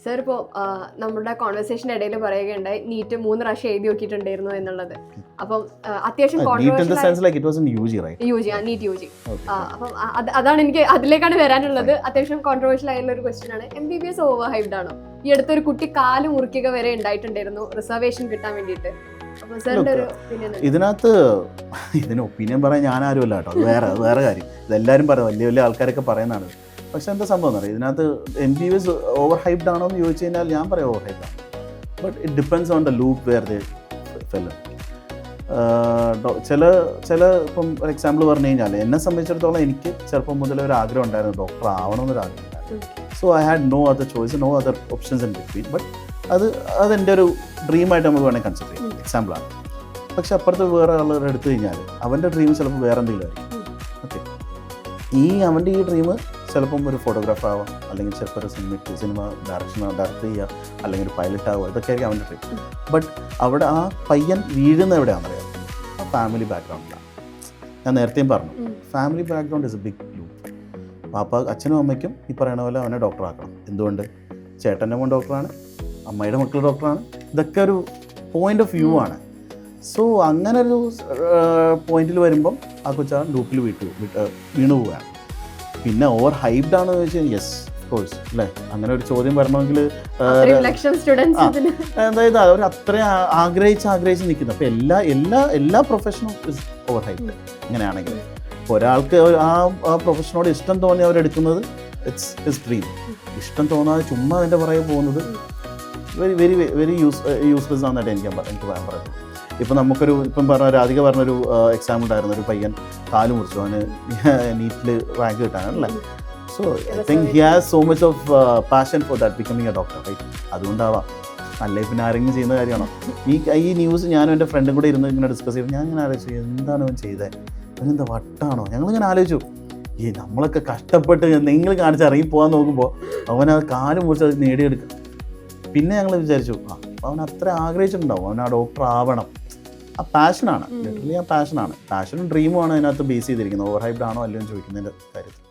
Sir ഇപ്പോൾ നമ്മുടെ കോൺവെർസേഷൻ്റെ ഇടയിൽ പറയുകയുണ്ടായി നീറ്റ് 3 പ്രാവശ്യം എഴുതി നോക്കിയിട്ടുണ്ടായിരുന്നു എന്നുള്ളത്. അപ്പം അത്യാവശ്യം നീറ്റ് യു ജി. അപ്പം അതാണ് എനിക്ക് അതിലേക്കാണ് വരാനുള്ളത്. അത്യാവശ്യം കോൺട്രവേഴ്ഷ്യൽ ആയിട്ടുള്ള ഒരു ക്വസ്റ്റ്യൻ ആണ്. MBBS ഓവർ ഹൈപ്ഡ് ആണോ? ഈ അടുത്തൊരു കുട്ടി കാല് മുറിക്കുക വരെ ഉണ്ടായിട്ടുണ്ടായിരുന്നു റിസർവേഷൻ കിട്ടാൻ വേണ്ടിയിട്ട്. ഇതിനകത്ത് ഇതിന് ഒപ്പീനിയൻ പറയാൻ ഞാൻ ആരുമല്ല കേട്ടോ. വേറെ കാര്യം ഇതെല്ലാവരും പറയാം, വലിയ വലിയ ആൾക്കാരൊക്കെ പറയുന്നതാണ്. പക്ഷെ എന്താ സംഭവം എന്ന് പറയാം, ഇതിനകത്ത് MBBS ഓവർ ഹൈപ്ഡ് ആണോ എന്ന് ചോദിച്ചു കഴിഞ്ഞാൽ ഞാൻ പറയാം ഓവർ ഹൈപ്ഡ് ആണ്. But it depends on the loop where the fallen. ചില ഇപ്പം ഒരു എക്സാമ്പിൾ പറഞ്ഞു കഴിഞ്ഞാൽ എന്നെ സംബന്ധിച്ചിടത്തോളം എനിക്ക് ചെറുപ്പം മുതൽ ഒരു ആഗ്രഹം ഉണ്ടായിരുന്നു, ഡോക്ടർ ആവണമെന്നൊരു ആഗ്രഹം ഉണ്ടായിരുന്നു. So I had no other choice, no other options in between. But അതെൻ്റെ ഒരു ഡ്രീമായിട്ട് നമുക്ക് വേണമെങ്കിൽ കൺസിഡർ ചെയ്യാം, എക്സാമ്പിളാണ്. പക്ഷെ അപ്പുറത്ത് വേറെ ആളുടെ എടുത്തു കഴിഞ്ഞാൽ അവൻ്റെ ഡ്രീം ചിലപ്പോൾ വേറെ എന്തെങ്കിലും ആയിരിക്കും. ഓക്കെ, അവൻ്റെ ഈ ഡ്രീം ചിലപ്പം ഒരു ഫോട്ടോഗ്രാഫർ ആവാം, അല്ലെങ്കിൽ ചിലപ്പോൾ ഒരു സിനിമ ഡയറക്റ്റ് ചെയ്യുക, അല്ലെങ്കിൽ ഒരു പൈലറ്റ് ആവുക, ഇതൊക്കെ ആയിരിക്കും അവൻ്റെ ഡ്രീം. ബട്ട് അവിടെ ആ പയ്യൻ വീഴുന്ന എവിടെയാണെന്നറിയാം, ആ ഫാമിലി ബാക്ക്ഗ്രൗണ്ടിലാണ്. ഞാൻ നേരത്തെയും പറഞ്ഞു, family background is a big loop. അച്ഛനും അമ്മയ്ക്കും ഈ പറയുന്ന പോലെ അവനെ ഡോക്ടറാക്കണം. എന്തുകൊണ്ട്? ചേട്ടൻ്റെ മോൻ ഡോക്ടറാണ്, അമ്മയുടെ മക്കൾ ഡോക്ടറാണ്. ഇതൊക്കെ ഒരു പോയിന്റ് ഓഫ് വ്യൂ ആണ്. സോ അങ്ങനെ ഒരു പോയിന്റിൽ വരുമ്പം ആ കൊച്ചാ ലൂപ്പിൽ വീണു പോവുകയാണ്. പിന്നെ ഓവർ ഹൈപ്ഡ് ആണെന്ന് ചോദിച്ചാൽ യെസ് കോഴ്സ് അല്ലേ, അങ്ങനെ ഒരു ചോദ്യം വരണമെങ്കിൽ അതായത് അവർ അത്രയും ആഗ്രഹിച്ച് നിൽക്കുന്നു. അപ്പോൾ എല്ലാ പ്രൊഫഷനും ഇസ് ഓവർ ഹൈപ്ഡ്. ഇങ്ങനെയാണെങ്കിൽ ഒരാൾക്ക് ആ പ്രൊഫഷനോട് ഇഷ്ടം തോന്നി അവരെടുക്കുന്നത് ഇറ്റ്സ് ഹിസ് ഡ്രീം. ഇഷ്ടം തോന്നാതെ ചുമ്മാ അതിൻ്റെ പുറകെ പോകുന്നത് വെരി യൂസ്ലെസ് ആണെന്നായിട്ട് എനിക്ക് പറയാൻ പറയുന്നത്. ഇപ്പം ഇപ്പം രാധിക പറഞ്ഞൊരു എക്സാമ്പിൾ ഉണ്ടായിരുന്നു, ഒരു പയ്യൻ കാല് മുറിച്ചു, അവന് നീറ്റിൽ റാങ്ക് കിട്ടാനല്ലേ. So I think he has so much of passion for that becoming a doctor, right? അതുകൊണ്ടാവാം. അല്ലേ പിന്നെ ആരെങ്കിലും ചെയ്യുന്ന കാര്യമാണോ? ഈ ന്യൂസ് ഞാനും എൻ്റെ ഫ്രണ്ടും കൂടെ ഇരുന്ന് ഇങ്ങനെ ഡിസ്കസ് ചെയ്തു. ഞാൻ ഇങ്ങനെ ആലോചിച്ചു, എന്താണ് അവൻ ചെയ്തത്? അവനെന്താ വട്ടാണോ? ഞങ്ങളിങ്ങനെ ആലോചിച്ചു, നമ്മളൊക്കെ കഷ്ടപ്പെട്ട് നിങ്ങൾ കാണിച്ച് ഇറങ്ങി പോകാൻ നോക്കുമ്പോൾ അവൻ ആ കാല് മുറിച്ച് അത് നേടിയെടുക്കും. പിന്നെ ഞങ്ങൾ വിചാരിച്ചു, അവൻ അത്ര ആഗ്രഹിച്ചിട്ടുണ്ടാവും, അവൻ ആ ഡോക്ടർ ആവണം. ആ പാഷനാണ്, ലിറ്ററലി ആ പാഷനാണ്. പാഷനും ഡ്രീമുമാണ് അതിനകത്ത് ബേസ് ചെയ്തിരിക്കുന്നത്. ഓവർ ഹൈപ്ഡ് ആണോ അല്ലയോ എന്ന് ചോദിക്കുന്നതിൻ്റെ കാര്യത്തിൽ.